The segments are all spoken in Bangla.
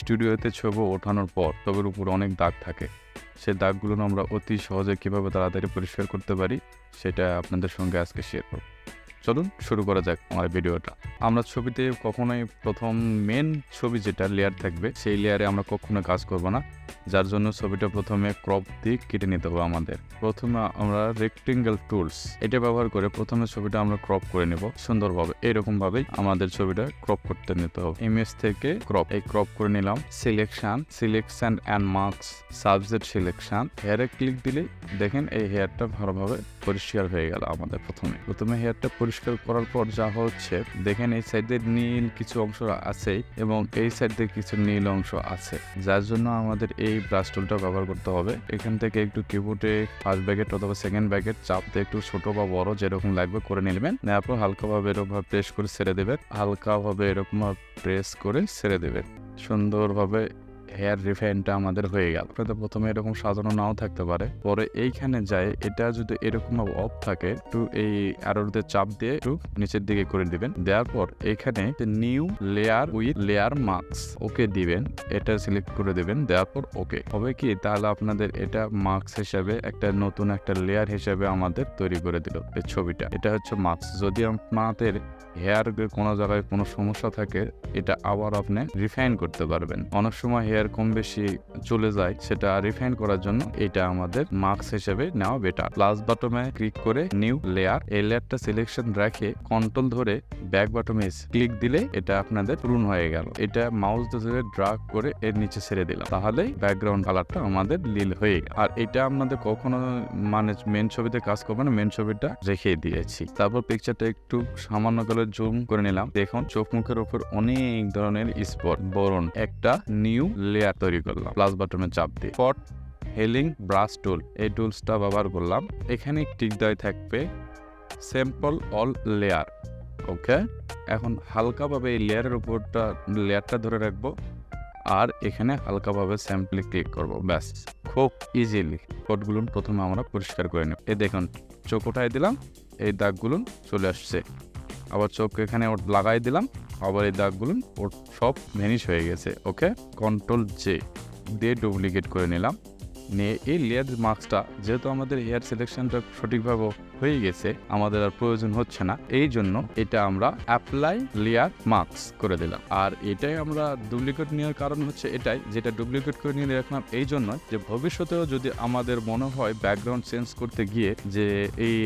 স্টুডিওতে ছবি ওঠানোর পর ছবির উপর অনেক দাগ থাকে, সেই দাগগুলো আমরা অতি সহজে কীভাবে তাড়াতাড়ি পরিষ্কার করতে পারি সেটা আপনাদের সঙ্গে আজকে শেয়ার করব। চলুন শুরু করা যাক আমার ভিডিওটা। আমরা ছবিতে কখনোই প্রথম মেন ছবি যেটা লেয়ার থাকবে সেই লেয়ারে আমরা কখনো কাজ করব না, যার জন্য ছবিটা প্রথমে ক্রপ দিয়ে কেটে নিতে হবে আমাদের। প্রথমে আমরা রেক্টেঙ্গেল টুলস এটা ব্যবহার করে প্রথমে ছবিটা আমরা ক্রপ করে নেব সুন্দরভাবে। এরকমভাবেই আমাদের ছবিটা ক্রপ করতে নিতে হবে। ইমেজ থেকে ক্রপ করে নিলাম। Selection and marks, subject selection, হেয়ারে ক্লিক দিলে দেখেন এই হেয়ারটা ভালোভাবে পরিষ্কার হয়ে গেল আমাদের। প্রথমে হেয়ারটা পরিষ্কার করার পর যা হচ্ছে দেখেন এই সাইডে নীল কিছু অংশ আছে এবং এই সাইডে কিছু নীল অংশ আছে, যার জন্য আমাদের এই ব্রাশ টুলটা ব্যবহার করতে হবে। এখান থেকে একটু কিবোর্ডে ফার্স্ট ব্র্যাকেট অথবা সেকেন্ড ব্র্যাকেট চাপ দিয়ে একটু ছোট বা বড় যেরকম লাগবে করে নেবেন। নেওয়ার পর হালকাভাবে এরকমভাবে প্রেস করে ছেড়ে দেবেন। সুন্দরভাবে হেয়ার রিফাইনটা আমাদের হয়ে গেল। প্রথমে এরকম সাজানো নাও থাকতে পারে, পরে এইখানে যায় এটা যদি এরকম অফ থাকে একটু এই অ্যারোতে চাপ দিয়ে একটু নিচের দিকে করে দিবেন। দেওয়ার পর এখানে new layer with layer marks okay দিবেন, এটা সিলেক্ট করে দেবেন। দেওয়ার পর ওকে হবে কি, তাহলে আপনাদের এটা মার্কস হিসাবে একটা নতুন একটা লেয়ার হিসাবে আমাদের তৈরি করে দিল এই ছবিটা। এটা হচ্ছে মার্কস। যদি আপনাদের হেয়ার কোনো জায়গায় কোনো সমস্যা থাকে এটা আবার আপনি রিফাইন করতে পারবেন। অনেক সময় হেয়ার কম বেশি চলে যায়, সেটা রিফাইন করার জন্য এটা আমাদের মার্কস হিসেবে নেওয়া বেটার। প্লাস বাটনে ক্লিক করে নিউ লেয়ার, এই লেয়ারটা সিলেকশন রেখে কন্ট্রোল ধরে ব্যাক বাটনে ক্লিক দিলে এটা আপনাদের পূরণ হয়ে গেল। এটা মাউস ধরে ড্রাগ করে এর নিচে ছেড়ে দিলাম, তাহলেই ব্যাকগ্রাউন্ড কালারটা আমাদের নীল হয়ে গেল। আর এটা আপনাদের কখনো মেন ছবিতে কাজ করবে না, মেন ছবিটা রেখে দিয়েছি। তারপর পিকচারটা একটু সামান্য করে জুম করে নিলাম। দেখুন চোখ মুখের উপর অনেক ধরনের স্পট বরণ একটা নিউ লেয়ার তৈরি করলাম প্লাস বাটনে চাপ দিয়ে। স্পট হেলিং ব্রাশ টুল, এই টুলসটা ব্যবহার করলাম। এখানে টিক দেওয়া থাকবে স্যাম্পল অল লেয়ার। ওকে, এখন হালকাভাবে এই লেয়ারটা ধরে রাখবো আর এখানে হালকাভাবে স্যাম্পলে ক্লিক করব। ব্যাস, খুব ইজিলি স্পটগুলো প্রথমে আমরা পরিষ্কার করে নেব। এই দেখুন চোখ উঠাই দিলাম, এই দাগগুলো চলে আসছে। আবার চোখ এখানে লাগাই দিলাম, আবার এই দাগগুলো সব ভ্যানিশ হয়ে গেছে। ওকে, কন্ট্রোল জে দিয়ে ডুপ্লিকেট করে নিলাম। নিয়ে এই লেয়ার মার্কসটা যেহেতু আমাদের হেয়ার সিলেকশনটা সঠিকভাবে হয়ে গেছে, আমাদের আর প্রয়োজন হচ্ছে না, এই জন্য এটা আমরা অ্যাপ্লাই লেয়ার মার্কস করে দিলাম। আর এটাই আমরা ডুপ্লিকেট নেওয়ার কারণ হচ্ছে এটাই, যেটা ডুপ্লিকেট করে নিয়ে রাখলাম এই জন্য যে ভবিষ্যতেও যদি আমাদের মনে হয় ব্যাকগ্রাউন্ড চেঞ্জ করতে গিয়ে যে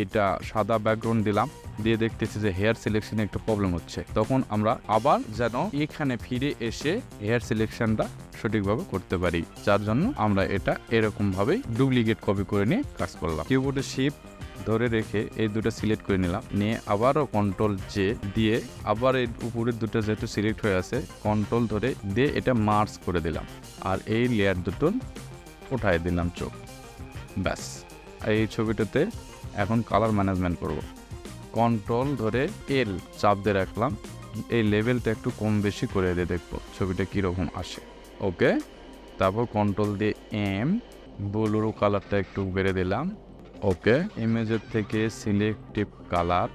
এটা সাদা ব্যাকগ্রাউন্ড দিলাম দিয়ে দেখতেছি যে হেয়ার সিলেকশনে একটা প্রবলেম হচ্ছে, তখন আমরা আবার যেন এখানে ফিরে এসে হেয়ার সিলেকশনটা সঠিকভাবে করতে পারি। যার জন্য আমরা এটা এরকম ভাবে ডুপ্লিকেট কপি করে নিয়ে কাজ করলাম। কিবোর্ডে শিফট ধরে রেখে এই দুটো সিলেক্ট করে নিলাম, নিয়ে আবারও কন্ট্রোল জে দিয়ে আবার এই উপরের দুটো যেহেতু সিলেক্ট হয়ে আছে কন্ট্রোল ধরে দিয়ে এটা মার্জ করে দিলাম আর এই লেয়ার দুটো উঠাই দিলাম চোখ। ব্যাস, এই ছবিটাতে এখন কালার ম্যানেজমেন্ট করব। কন্ট্রোল ধরে এল চাপ দিয়ে রাখলাম, এই লেভেলটা একটু কম বেশি করে দিয়ে দেখবো ছবিটা কীরকম আসে। ওকে, তারপর কন্ট্রোল দিয়ে এম ব্লু কালারটা একটু বেড়ে দিলাম। ওকে, ইমেজের থেকে সিলেক্টিভ কালার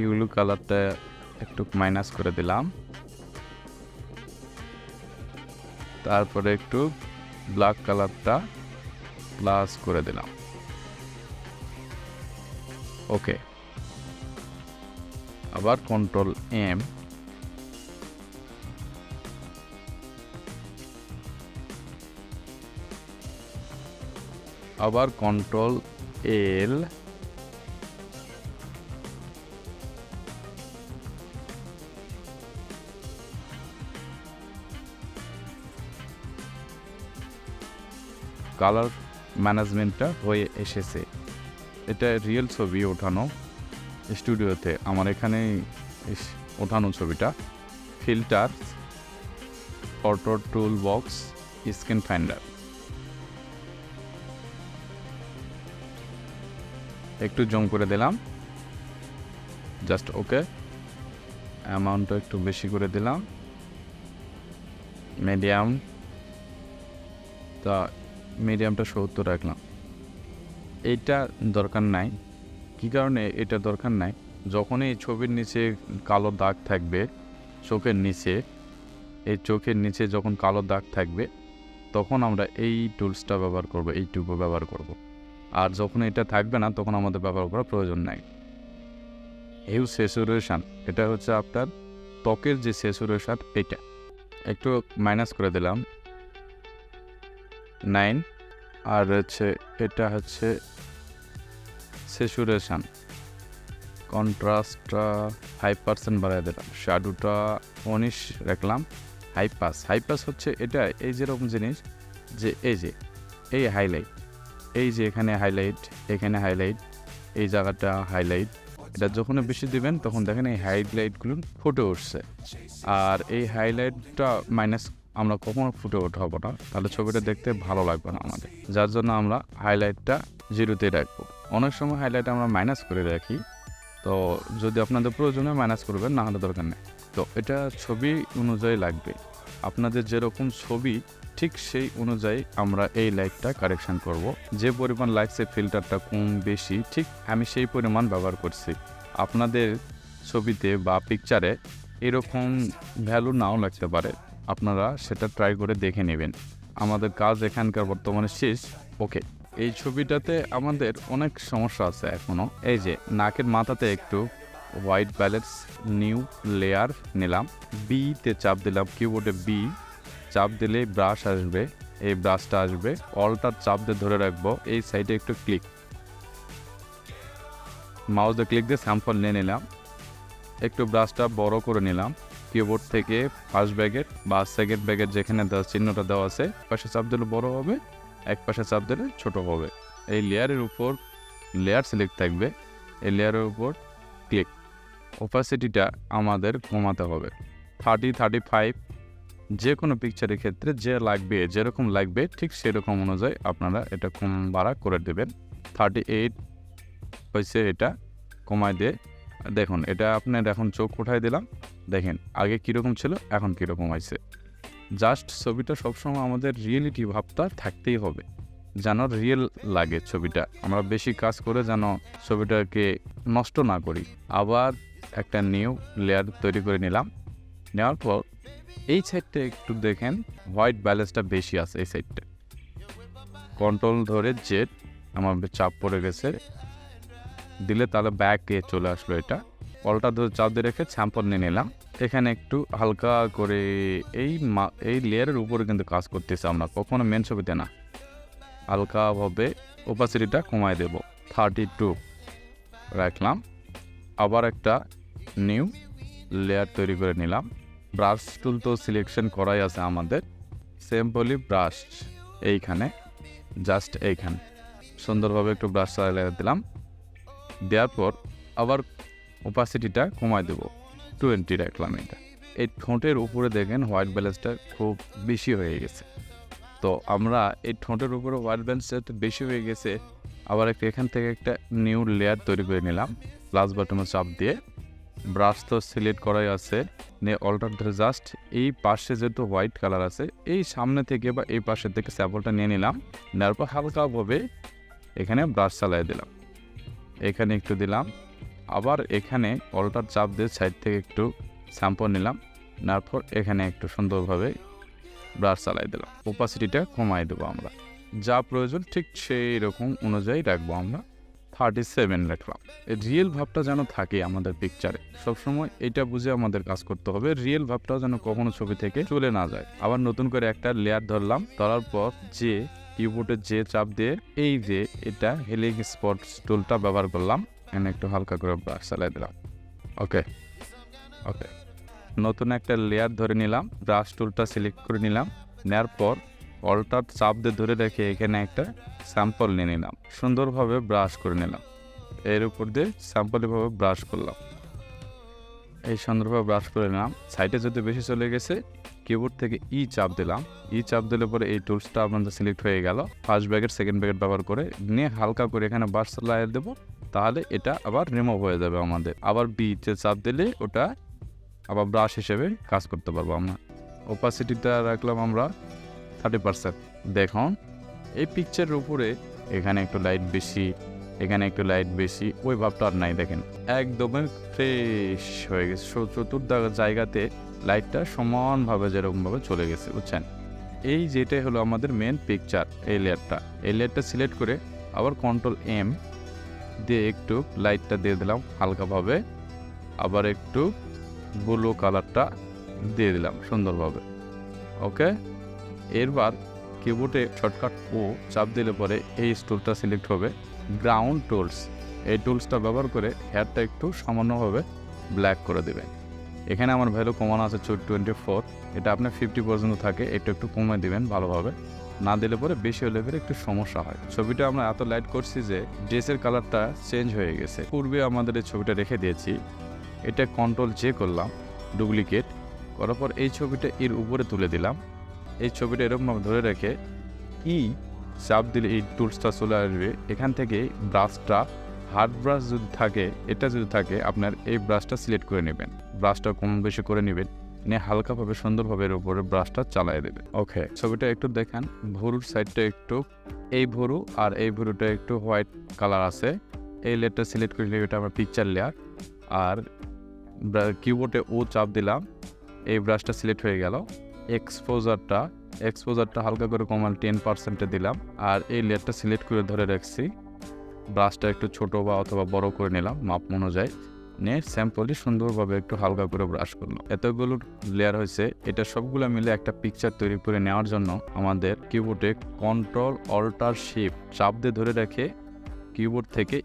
ইউলু কালারটা একটু মাইনাস করে দিলাম। তারপরে একটু ব্ল্যাক কালারটা প্লাস করে দিলাম। ওকে, আবার কন্ট্রোল এম, আবার কন্ট্রোল এল, কালার ম্যানেজমেন্টটা হয়ে এসেছে। এটা রিয়েল ছবি ওঠানো স্টুডিওতে, আমার এখানে ওঠানো ছবিটা। Filter, photo tool box, screen finder, একটু জুম করে দিলাম জাস্ট। ওকে, অ্যামাউন্টটা একটু বেশি করে দিলাম, মিডিয়াম তা মিডিয়ামটা 70 রাখলাম। এইটা দরকার নাই। কি কারণে এটা দরকার নাই, যখনই ছবির নিচে কালো দাগ থাকবে চোখের নিচে, এই চোখের নিচে যখন কালো দাগ থাকবে তখন আমরা এই টুলসটা ব্যবহার করব, এইটুকু ব্যবহার করব। আর যখন এটা থাকবে না তখন আমাদের ব্যবহার করার প্রয়োজন নাই। হিউ স্যাচুরেশন, এটা হচ্ছে আপনার ত্বকের যে স্যাচুরেশন, এটা একটু মাইনাস করে দিলাম 9। আর হচ্ছে এটা হচ্ছে স্যাচুরেশন, কন্ট্রাস্টটা 5% বাড়াই দিলাম, শ্যাডোটা 19 রাখলাম। হাইপাস হচ্ছে এটা এই যেরকম জিনিস যে এই হাইলাইট, এই যে এখানে হাইলাইট, এখানে হাইলাইট, এই জায়গাটা হাইলাইট, এটা যখন বেশি দিবেন তখন দেখেন এই হাইলাইটগুলো ফুটে উঠছে। আর এই হাইলাইটটা মাইনাস আমরা কখনো ফুটে উঠাবো না, তাহলে ছবিটা দেখতে ভালো লাগবে না আমাদের, যার জন্য আমরা হাইলাইটটা 0-তে রাখবো। অনেক সময় হাইলাইট আমরা মাইনাস করে রাখি, তো যদি আপনাদের প্রয়োজনে মাইনাস করবেন, না হলে দরকার নেই। তো এটা ছবি অনুযায়ী লাগবে, আপনাদের যেরকম ছবি ঠিক সেই অনুযায়ী আমরা এই লাইটটা কারেকশন করব। যে পরিমাণ লাগছে ফিল্টারটা কম বেশি ঠিক আমি সেই পরিমাণ ব্যবহার করছি। আপনাদের ছবিতে বা পিকচারে এরকম ভ্যালু নাও লাগতে পারে, আপনারা সেটা ট্রাই করে দেখে নেবেন। আমাদের কাজ এখানকার বর্তমানে শেষ। ওকে, এই ছবিটাতে আমাদের অনেক সমস্যা আছে এখনও। এই যে নাকের মাথাতে একটু হোয়াইট ব্যালেন্স নিউ লেয়ার নিলাম, বিতে চাপ দিলাম, কিবোর্ডে বি চাপ দিলে ব্রাশ আসবে, এই ব্রাশটা আসবে, অলটার চাপ দিয়ে ধরে রাখবো, এই সাইডে একটু ক্লিক, মাউস দিয়ে ক্লিক দিয়ে স্যাম্পল নিয়ে নিলাম, একটু ব্রাশটা বড় করে নিলাম, কিবোর্ড থেকে ফার্স্ট ব্যাগের বা সেকেন্ড ব্যাগের যেখানে চিহ্নটা দেওয়া আছে পাশে চাপ দিলে বড় হবে, এক পাশে চাপ দিলে ছোট হবে। এই লেয়ারের উপর লেয়ার সিলেক্ট থাকবে, এই লেয়ারের উপর ক্লিক, ওপাসিটিটা আমাদের কমাতে হবে 30-35, যে কোনো পিকচারের ক্ষেত্রে যে লাগবে, যেরকম লাগবে ঠিক সেরকম অনুযায়ী আপনারা এটা কম বাড়া করে দেবেন। 38 হয়েছে, এটা কমায় দিয়ে দেখুন, এটা আপনার এখন চোখ উঠাই দিলাম, দেখেন আগে কীরকম ছিল এখন কীরকম হয়েছে। জাস্ট ছবিটা সবসময় আমাদের রিয়েলিটি ভাবটা থাকতেই হবে, যেন রিয়েল লাগে ছবিটা, আমরা বেশি কাজ করে যেন ছবিটাকে নষ্ট না করি। আবার একটা নিউ লেয়ার তৈরি করে নিলাম, নেওয়ার পর এই সাইডটা একটু দেখেন হোয়াইট ব্যালেন্সটা বেশি আছে, এই সাইডটা কন্ট্রোল ধরে জেড আমার চাপ পড়ে গেছে দিলে তাহলে ব্যাকে চলে আসলো। এটা অলটা ধরে চাপ দিয়ে রেখে স্যাম্পল নিয়ে নিলাম, এখানে একটু হালকা করে এই লেয়ারের উপরে কিন্তু কাজ করতেছে আমরা, কখনো মেন ছবিতে না, হালকাভাবে ওপাসিটিটা কমায় দেব, 32 রাখলাম। আবার একটা নিউ লেয়ার তৈরি করে নিলাম, ব্রাশ টুল তো সিলেকশন করাই আছে আমাদের, সিম্পলি ব্রাশ এইখানে জাস্ট এইখানে সুন্দরভাবে একটু ব্রাশ চালিয়ে দিলাম, দেওয়ার পর আবার ওপাসিটিটা কমায় দেব, 20 রাখলাম। এটা এই ঠোঁটের উপরে দেখেন হোয়াইট ব্যালেন্সটা খুব বেশি হয়ে গেছে, তো আমরা এই ঠোঁটের উপরে হোয়াইট ব্যালেন্সটা বেশি হয়ে গেছে, আবার এখান থেকে একটা নিউ লেয়ার তৈরি করে নিলাম, প্লাস বাটনে চাপ দিয়ে, ব্রাশ তো সিলেক্ট করাই আছে, নিয়ে অল্টার ধরে জাস্ট এই পাশে যেহেতু হোয়াইট কালার আছে এই সামনে থেকে বা এই পাশের থেকে স্যাম্পলটা নিয়ে নিলাম, নেওয়ার পর হালকাভাবে এখানে ব্রাশ চালিয়ে দিলাম, এখানে একটু দিলাম, আবার এখানে অল্টার চাপ দিয়ে সাইড থেকে একটু স্যাম্পল নিলাম, নেওয়ার পর এখানে একটু সুন্দরভাবে ব্রাশ চালাই দিলাম, ওপাসিটিটা কমাই দেবো, আমরা যা প্রয়োজন ঠিক সেই রকম অনুযায়ী রাখবো, আমরা 37 রাখলাম। এই রিয়েল ভাবটা যেন থাকে আমাদের পিকচারে, সবসময় এটা বুঝে আমাদের কাজ করতে হবে, রিয়েল ভাবটাও যেন কখনো ছবি থেকে চলে না যায়। আবার নতুন করে একটা লেয়ার ধরলাম, ধরার পর যে কিবোর্ডে যে চাপ দিয়ে এই যে এটা হেলিং স্পট টুলটা ব্যবহার করলাম, এখানে একটু হালকা করে ব্রাশ চালাই দিলাম। ওকে, নতুন একটা লেয়ার ধরে নিলাম, ব্রাশ টুলটা সিলেক্ট করে নিলাম, নেওয়ার পর অলটার চাপ দিয়ে ধরে রেখে এখানে একটা স্যাম্পল নিয়ে নিলাম, সুন্দরভাবে ব্রাশ করে নিলাম, এর উপর দিয়ে স্যাম্পলভাবে ব্রাশ করলাম, এই সুন্দরভাবে ব্রাশ করে নিলাম। সাইডে যদি বেশি চলে গেছে কিবোর্ড থেকে চাপ দিলাম, চাপ দিলে পরে এই টুলসটা আপনাদের সিলেক্ট হয়ে গেল, ফার্স্ট ব্যাগের সেকেন্ড ব্যাগের ব্যবহার করে নিয়ে হালকা করে এখানে ব্রাশ লাগিয়ে দেবো, তাহলে এটা আবার রিমুভ হয়ে যাবে আমাদের। আবার বিতে চাপ দিলে ওটা আবার ব্রাশ হিসেবে কাজ করতে পারবো আমরা। ওপাসিটিটা রাখলাম আমরা 30%। দেখুন এই পিকচারের উপরে এখানে একটু লাইট বেশি, এখানে একটু লাইট বেশি, ওই ভাবটা আর নাই। দেখেন একদমই ফ্রেশ হয়ে গেছে, চতুর্দিক জায়গাতে লাইটটা সমানভাবে যেরকমভাবে চলে গেছে, বুঝছেন। এই যেটাই হলো আমাদের মেন পিকচার। এই লেয়ারটা সিলেক্ট করে আবার Ctrl+M দিয়ে একটু লাইটটা দিয়ে দিলাম হালকাভাবে, আবার একটু ব্লু কালারটা দিয়ে দিলাম সুন্দরভাবে। ওকে, এরবার কিবোর্ডে শর্টকাট ও চাপ দিলে পরে এই টুলটা সিলেক্ট হবে, গ্রাউন্ড টুলস। এই টুলসটা ব্যবহার করে হেয়ারটা একটু সামান্যভাবে ব্ল্যাক করে দেবেন। এখানে আমার ভ্যালু কমানো আছে 24, এটা আপনার 50 পর্যন্ত থাকে, এটা একটু কমে দিবেন ভালোভাবে, না দিলে পরে বেশি হলে পরে একটু সমস্যা হয়। ছবিটা আমরা এত লাইট করছি যে ড্রেসের কালারটা চেঞ্জ হয়ে গেছে। পূর্বে আমাদের এই ছবিটা রেখে দিয়েছি, এটা Ctrl+J করলাম, ডুপ্লিকেট করার পর এই ছবিটা এর উপরে তুলে দিলাম। এই ছবিটা এরকমভাবে ধরে রেখে চাপ দিলে এই টুলসটা চলে আসবে। এখান থেকে ব্রাশটা, হার্ড ব্রাশ যদি থাকে, এটা যদি থাকে আপনার এই ব্রাশটা সিলেক্ট করে নেবেন, ব্রাশটা কম বেশি করে নেবেন, নিয়ে হালকাভাবে সুন্দরভাবে এর উপরে ব্রাশটা চালিয়ে দেবেন। ওকে, ছবিটা একটু দেখেন, ভুরুর সাইডটা একটু, এই ভুরু আর এই ভুরুটা একটু হোয়াইট কালার আছে। এই লেয়ারটা সিলেক্ট করে নিলে এটা আমার পিকচার লেয়ার। আর কিবোর্ডে ও চাপ দিলাম, এই ব্রাশটা সিলেক্ট হয়ে গেল। এক্সপোজারটা হালকা করে কমান 10% দিলাম। আর এই লেয়ারটা সিলেক্ট করে ধরে রাখছি, ব্রাশটা একটু ছোট বা অথবা বড় করে নিলাম মাপ অনুযায়ী, নিয়ে স্যাম্পলি সুন্দরভাবে একটু হালকা করে ব্রাশ করলাম। এতগুলো লেয়ার হয়েছে, এটা সবগুলো মিলে একটা পিকচার তৈরি করে নেওয়ার জন্য আমাদের কিবোর্ডে Ctrl+Alt+Shift চাপ দিয়ে ধরে রেখে কিবোর্ড থেকে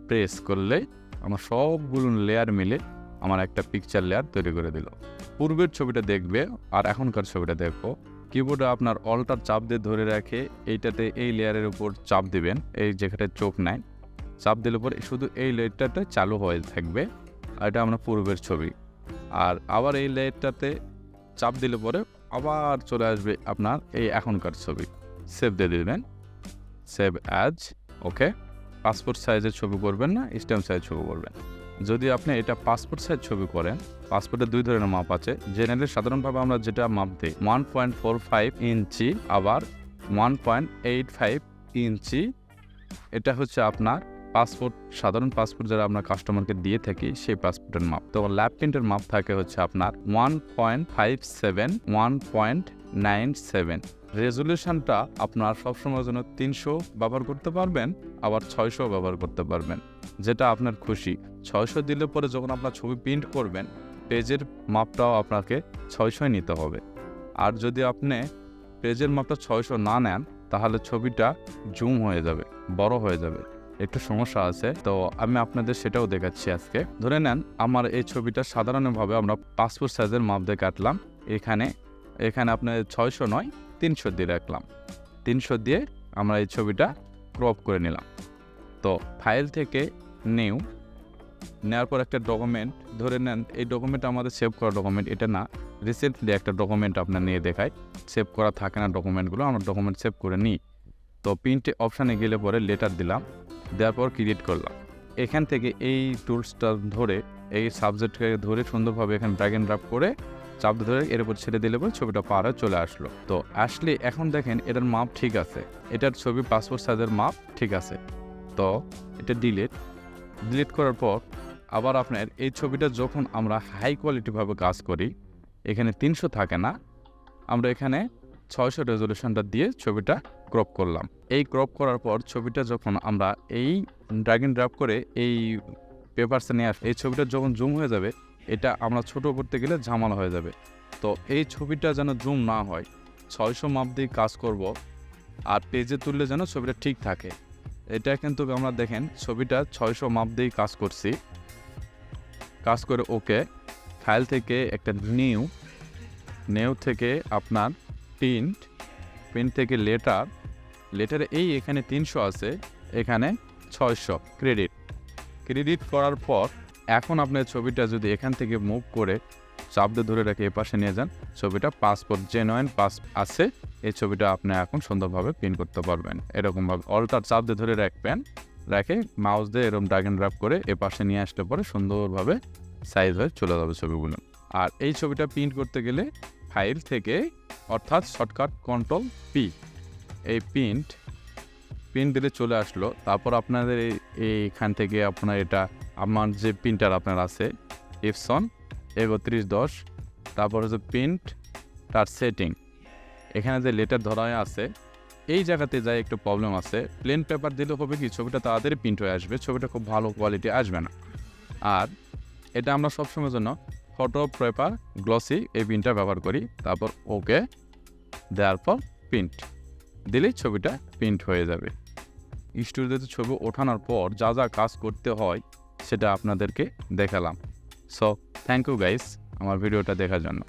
প্রেস করলে আমার সবগুলো লেয়ার মিলে আমার একটা পিকচার লেয়ার তৈরি করে দিল। পূর্বের ছবিটা দেখবে আর এখনকার ছবিটা দেখবো। কিবোর্ডে আপনার অল্টার চাপ দিয়ে ধরে রাখে এইটাতে এই লেয়ারের উপর চাপ দিবেন, এই যেখানে চোখ নাই, চাপ দিলে পরে শুধু এই লেয়ারটাতে চালু হয়ে থাকবে। আর এটা আমরা পূর্বের ছবি। আর আবার এই লেয়ারটাতে চাপ দিলে পরে আবার চলে আসবে আপনার এই এখনকার ছবি। সেভ দিয়ে দিবেন, সেভ অ্যাজ। ওকে, পাসপোর্ট সাইজের ছবি করবেন না স্ট্যাম্প সাইজ ছবি করবেন। যদি আপনি এটা পাসপোর্ট সাইজ ছবি করেন, পাসপোর্টের 2 ধরনের মাপ আছে। জেনারেলি সাধারণভাবে আমরা যেটা মাপ দিই 1.45 ইঞ্চি, আবার 1.85 ইঞ্চি। এটা হচ্ছে আপনার পাসপোর্ট, সাধারণ পাসপোর্ট যারা আমরা কাস্টমারকে দিয়ে থাকি সেই পাসপোর্টের মাপ। তো ল্যাব প্রিন্টের মাপ থাকে হচ্ছে আপনার 1.57, 1.97। রেজলিউশনটা আপনার সবসময়ের জন্য 300 ব্যবহার করতে পারবেন, আবার 600 ব্যবহার করতে পারবেন, যেটা আপনার খুশি। 600 দিলে পরে যখন আপনার ছবি প্রিন্ট করবেন, পেজের মাপটাও আপনাকে 600 নিতে হবে। আর যদি আপনি পেজের মাপটা 600 না নেন, তাহলে ছবিটা জুম হয়ে যাবে, বড় হয়ে যাবে, একটু সমস্যা আছে। তো আমি আপনাদের সেটাও দেখাচ্ছি আজকে। ধরে নেন আমার এই ছবিটা সাধারণভাবে আমরা পাসপোর্ট সাইজের মাপ দিয়ে কাটলাম। এখানে আপনার 600 নয় 300 দিয়ে রাখলাম। 300 দিয়ে আমরা এই ছবিটা ক্রপ করে নিলাম। তো ফাইল থেকে নেওয়ার পর একটা ডকুমেন্ট ধরে নেন, এই ডকুমেন্ট আমাদের সেভ করা ডকুমেন্ট, এটা না, রিসেন্টলি একটা ডকুমেন্ট আপনার নিয়ে দেখায়। সেভ করা থাকে না ডকুমেন্টগুলো, আমরা ডকুমেন্ট সেভ করে নিই। তো প্রিন্ট অপশানে গেলে পরে লেটার দিলাম, দেওয়ার পর ক্রিয়েট করলাম। এখান থেকে এই টুলসটা ধরে, এই সাবজেক্টকে ধরে সুন্দরভাবে এখানে ড্র্যাগ এন্ড ড্রপ করে চাপ ধরে এর উপর ছেড়ে দিলে পরে ছবিটা পার হয়ে চলে আসলো। তো আসলে এখন দেখেন এটার মাপ ঠিক আছে, এটার ছবি পাসপোর্ট সাইজের মাপ ঠিক আছে। তো এটা ডিলিট করার পর আবার আপনার এই ছবিটা যখন আমরা হাই কোয়ালিটিভাবে কাজ করি, এখানে 300 থাকে না, আমরা এখানে 600 রেজলিউশনটা দিয়ে ছবিটা ক্রপ করলাম। এই ক্রপ করার পর ছবিটা যখন আমরা এই ড্র্যাগ এন্ড ড্রপ করে এই পেপারসে নিয়ে এই ছবিটা যখন জুম হয়ে যাবে, এটা আমরা ছোট করতে গেলে ঝামেলা হয়ে যাবে। তো এই ছবিটা যেন জুম না হয়, 600 মাপ দিয়ে কাজ করব, আর পেজে তুললে যেন ছবিটা ঠিক থাকে। এটা কিন্তু আমরা দেখেন ছবিটা 600 মাপ দিয়ে কাজ করছি। কাজ করে ওকে, ফাইল থেকে একটা নিউ থেকে আপনার প্রিন্ট থেকে লেটারে এই এখানে 300 আছে, এখানে 600 ক্রেডিট করার পর এখন আপনার ছবিটা যদি এখান থেকে মুভ করে চাপ দিয়ে ধরে রেখে এপাশে নিয়ে যান, ছবিটা পাসপোর্ট জেনুইন পাস আছে, এই ছবিটা আপনি এখন সুন্দরভাবে প্রিন্ট করতে পারবেন। এরকমভাবে অল্টার চাপ দিয়ে ধরে রাখবেন, রেখে মাউস দিয়ে এরকম ড্র্যাগ এন্ড ড্রপ করে এপাশে নিয়ে আসলে পরে সুন্দরভাবে সাইজ হয়ে চলে যাবে ছবিগুলো। আর এই ছবিটা প্রিন্ট করতে গেলে ফাইল থেকে, অর্থাৎ শর্টকাট Ctrl+P, এই প্রিন্ট দিলে চলে আসলো। তারপর আপনাদের এইখান থেকে আপনার এটা আমার যে প্রিন্টার আপনার আছে ইপসন 3110, তারপর হচ্ছে প্রিন্ট তার সেটিং, এখানে যে লেটার ধরা আছে এই জায়গাতে যাই একটু প্রবলেম আছে। প্লেন পেপার দিলে হবে কি ছবিটা তাড়াতাড়ি প্রিন্ট হয়ে আসবে, ছবিটা খুব ভালো কোয়ালিটি আসবে না। আর এটা আমরা সবসময়ের জন্য ফটো পেপার গ্লসি এই প্রিন্টটা ব্যবহার করি। তারপর ওকে দেওয়ার পর প্রিন্ট দিলেই ছবিটা প্রিন্ট হয়ে যাবে। স্টুডিওতে ছবি ওঠানোর পর যা যা কাজ করতে হয় সেটা আপনাদেরকে দেখালাম। সো থ্যাংক ইউ গাইস আমার ভিডিওটা দেখার জন্য।